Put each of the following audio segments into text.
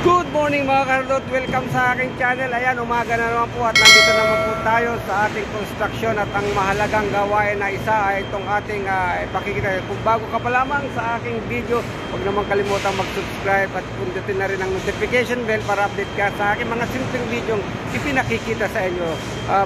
Good morning mga kardot, welcome sa aking channel. Ayan, umaga na naman po at nandito naman po tayo sa ating construction. At ang mahalagang gawain na isa ay itong ating ipakikita. Kung bago ka pa lamang sa aking video, huwag naman kalimutang mag-subscribe at pindutin na rin ang notification bell para update ka sa aking mga simpleng video ipinakikita sa inyo.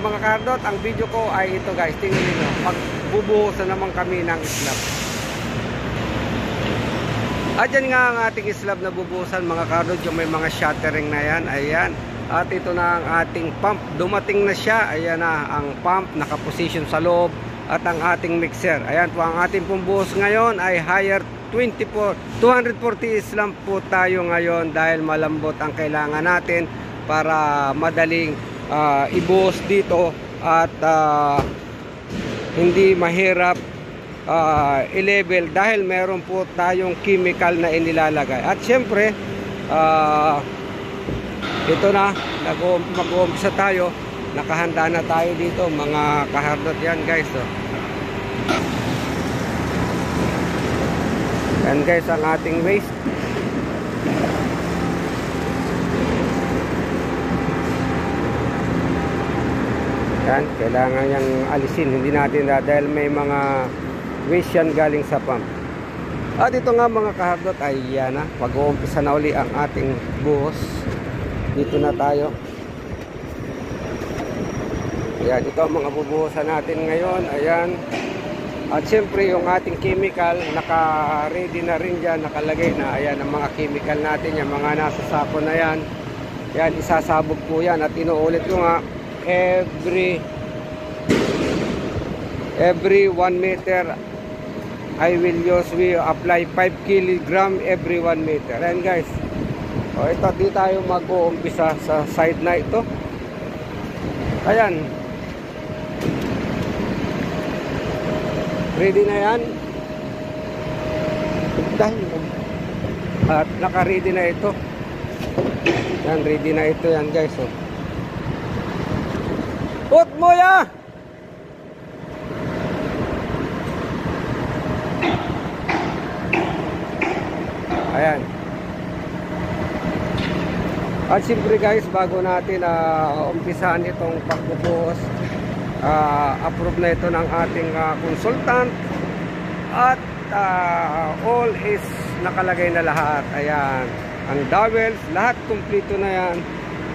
Mga kardot, ang video ko ay ito guys, tingnan niyo, pagbubuhusan naman kami ng slab. At yan nga ang ating slab na bubuhusan mga kardot, yung may mga shuttering na yan. Ayan. At ito na ang ating pump. Dumating na siya. Ayan na ang pump, nakaposition sa loob. At ang ating mixer. Ayan po ang ating pumbuhos ngayon ay higher 240 slab po tayo ngayon dahil malambot ang kailangan natin para madaling ibuhos dito at hindi mahirap i-level dahil meron po tayong chemical na inilalagay. At syempre ito na, mag-uumpisa tayo, nakahanda na tayo dito mga kahardot. Yan guys, yan guys ang ating waste. Yan, kailangan yung alisin, hindi natin dahil may mga waste yan galing sa pump. At ito nga mga kahardot ay yan na, pag-uumpisa na uli ang ating buhos. Dito na tayo. Ayan, ito ang mga bubuhosan natin ngayon. Ayan. At siyempre yung ating chemical naka-ready na rin dyan, nakalagay na. Ayan ang mga chemical natin, yung mga nasa sako na yan. Ayan, isasabog po yan. At inuulit ko nga, every 1 meter I will apply 5 kg every 1 meter. Ayan guys. O ito, di tayo mag-uumpisa sa side na ito. Ayan. Ready na yan. At naka-ready na ito. Yan, ready na ito yan guys. O. Put mo ya! Ayan. At siyempre guys, bago natin umpisahan itong pagbubuhos, approve na ito ng ating consultant. At all is nakalagay na lahat. Ayan. Ang dowels, lahat kumpleto na yan.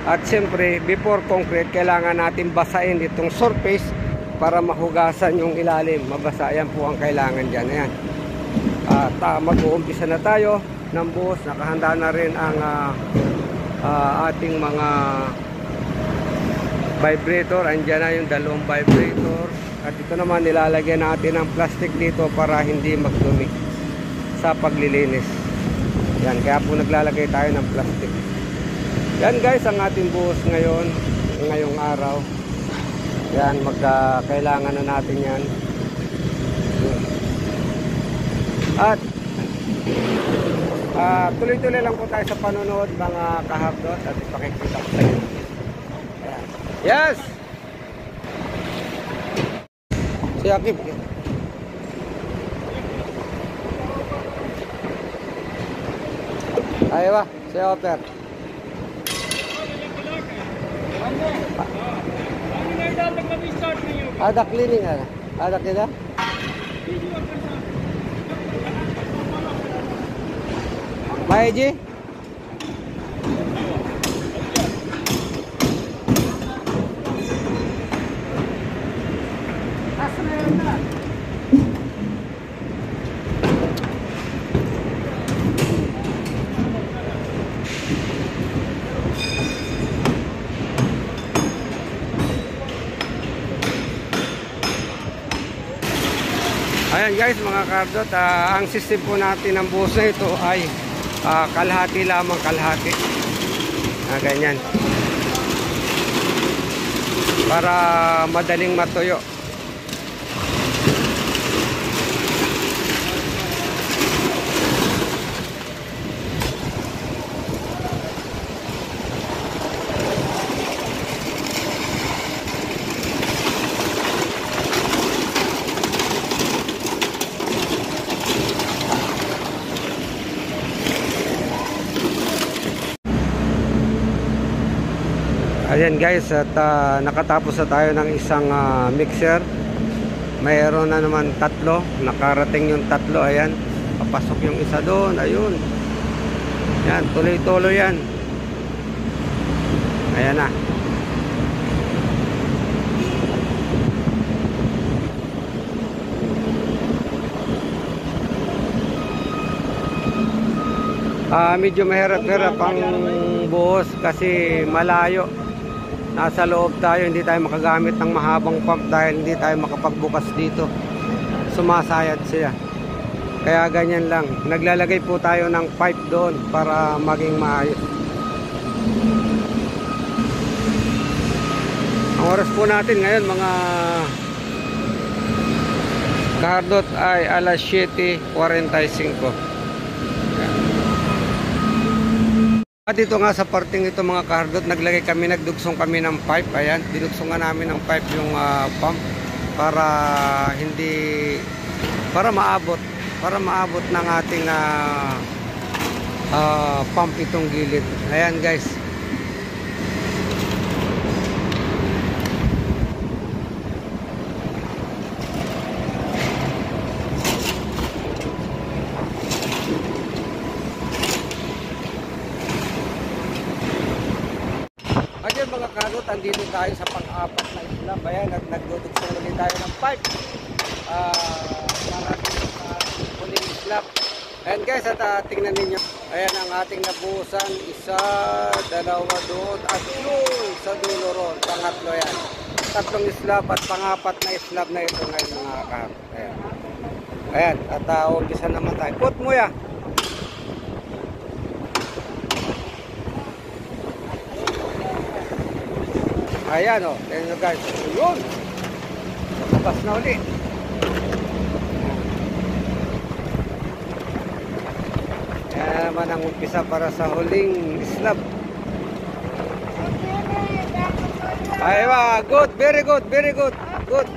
At siyempre, before concrete, kailangan natin basahin itong surface para mahugasan yung ilalim. Mabasa, yan po ang kailangan dyan. Ayan. At mag-uumpisa na tayo ng buhos. Nakahanda na rin ang ating mga vibrator. Andyan na yung dalawang vibrator. At ito naman nilalagyan natin ng plastic dito para hindi magdumi sa paglilinis. Yan, kaya po naglalagay tayo ng plastic. Yan guys ang ating buhos ngayon, ngayong araw. Yan, kailangan na natin yan. At tuloy-tuloy lang po tayo sa panonood mga kahardot at ipakikita ko sa inyo. Yes! Si Akib. Ayaw ba? Si Oper. Ada cleaning ada? Ada kita? Maiji? Ayan guys mga kardot, ang system po natin ng buhos na ito ay kalahati lamang, kalahati. Ganyan. Para madaling matuyo. Ayan guys, at nakatapos na tayo ng isang mixer. Mayroon na naman tatlo, nakarating yung tatlo. Ayan, papasok yung isa doon. Ayun, yan, tuloy-tuloy yan. Ayan na. Medyo mahirap-hirap ang buhos kasi malayo. Nasa loob tayo, hindi tayo makagamit ng mahabang pump dahil hindi tayo makapagbukas dito. Sumasayad siya. Kaya ganyan lang. Naglalagay po tayo ng pipe doon para maging maayos. Ang oras po natin ngayon mga kahardot ay alas 7:45. At dito nga sa parting ito mga kahardot, nagdugsong kami ng pipe. Ayan, dinugsongan namin ng pipe yung pump para maabot ng ating pump itong gilid. Ayan guys. Ayan mga kahardot, andito tayo sa pang-apat na slab. Ayan, at nagdudugsong ulit tayo ng pipe para sa huling slab. Ayan guys, at tingnan ninyo. Ayan ang ating nabuhusan. Isa, dalawa doon, at yun sa dulo ron. Pangatlo yan. Tatlong slab at pang-apat na slab na ito ngayon mga kahardot. Ayan. Ayan, at umpisa naman tayo. Put mo ya. Ayan o, tignan nyo guys. Ayun, labas na ulit. Ayan naman ang umpisa para sa huling slab. Aywa, good, very good, very good. Good.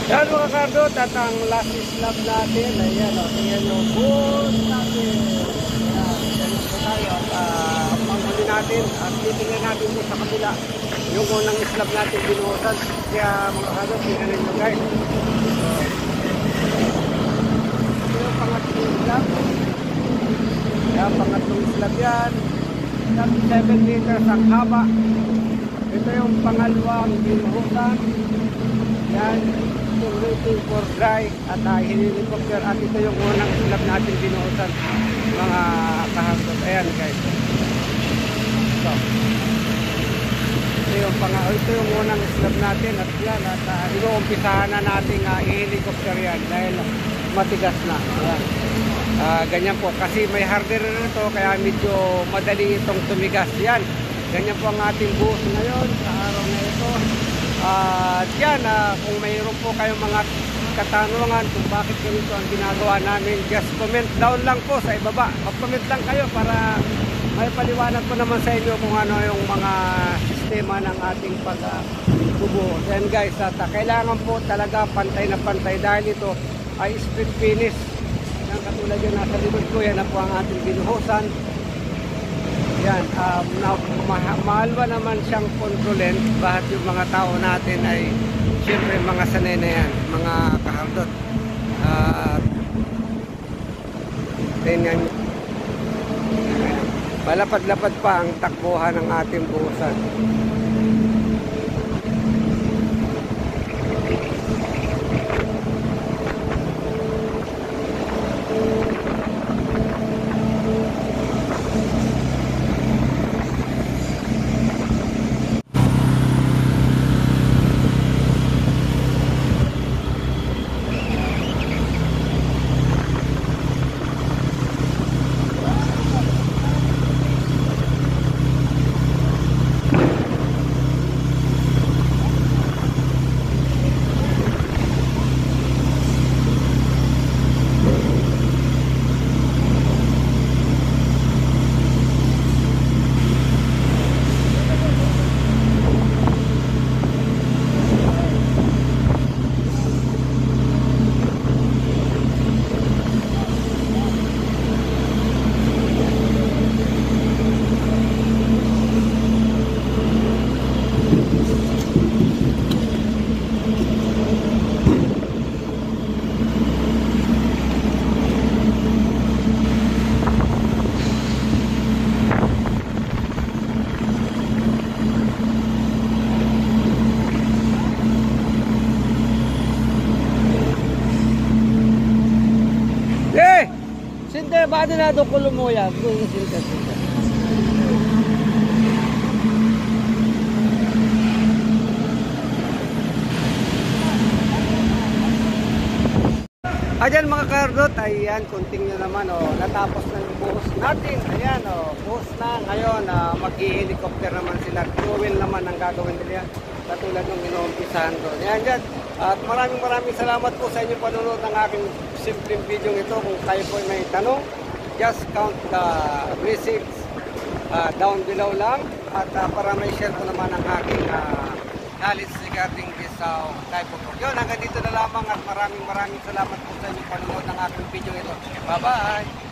Yan mga kahardot, at ang last slab natin, ayan o, tingnan nyo, boss natin. Ayan, ganun po tayo, at panghuli natin, at titingnan natin po sa kabila, yung unang slab natin binuhusan. Kaya mga kahardot, tingnan nyo guys. Ito yung pangatlong slab. Ayan, pangatlong slab yan. 7 meters ang haba. Ito yung pangalawang binuhusan. Yan, waiting for dry at helicopter, at ito yung unang slab natin binuhusan mga kahardot. Ayan guys, ito yung unang slab natin, at yan, at inuumpisahan na natin i-helicopter yan dahil matigas na. Ayan. Ganyan po kasi may harder na ito, kaya medyo madali itong tumigas. Yan, ganyan po ang ating buhos ngayon sa araw na ito. At yan, kung mayroon po kayong mga katanungan kung bakit ganito ang ginagawa namin, just comment down lang po sa ibaba. Mag-comment lang kayo para may paliwanag ko naman sa inyo kung ano yung mga sistema ng ating pagbubuhos. Yan guys, at kailangan po talaga pantay na pantay dahil ito ay split finish. Yan, katulad yun nasa likod ko, yan na po ang ating binuhusan. Yan, mahalwa naman siyang kontrolin. Bakit yung mga tao natin ay siyempre mga sanay na yan, mga kahardot. Tingnan, malapad-lapad pa ang takbuhan ng ating buhusan. Senado Kulumoya. Ayan mga kardot, ayan, continue naman, natapos na yung buhos natin, ayan, buhos na, ngayon, mag-i-helicopter naman sila, fuel naman ang gagawin nila, katulad ng inuumpisahan doon, ayan dyan, at maraming salamat po sa inyong panonood ng aking simpleng video ito. Kung kayo po may tanong, just count the blessings down below lang, at para may share ko naman ang aking knowledge regarding this type of work. Yun, hanggang dito na lamang at maraming salamat po sa inyong panonood ng aking video ito. Bye-bye!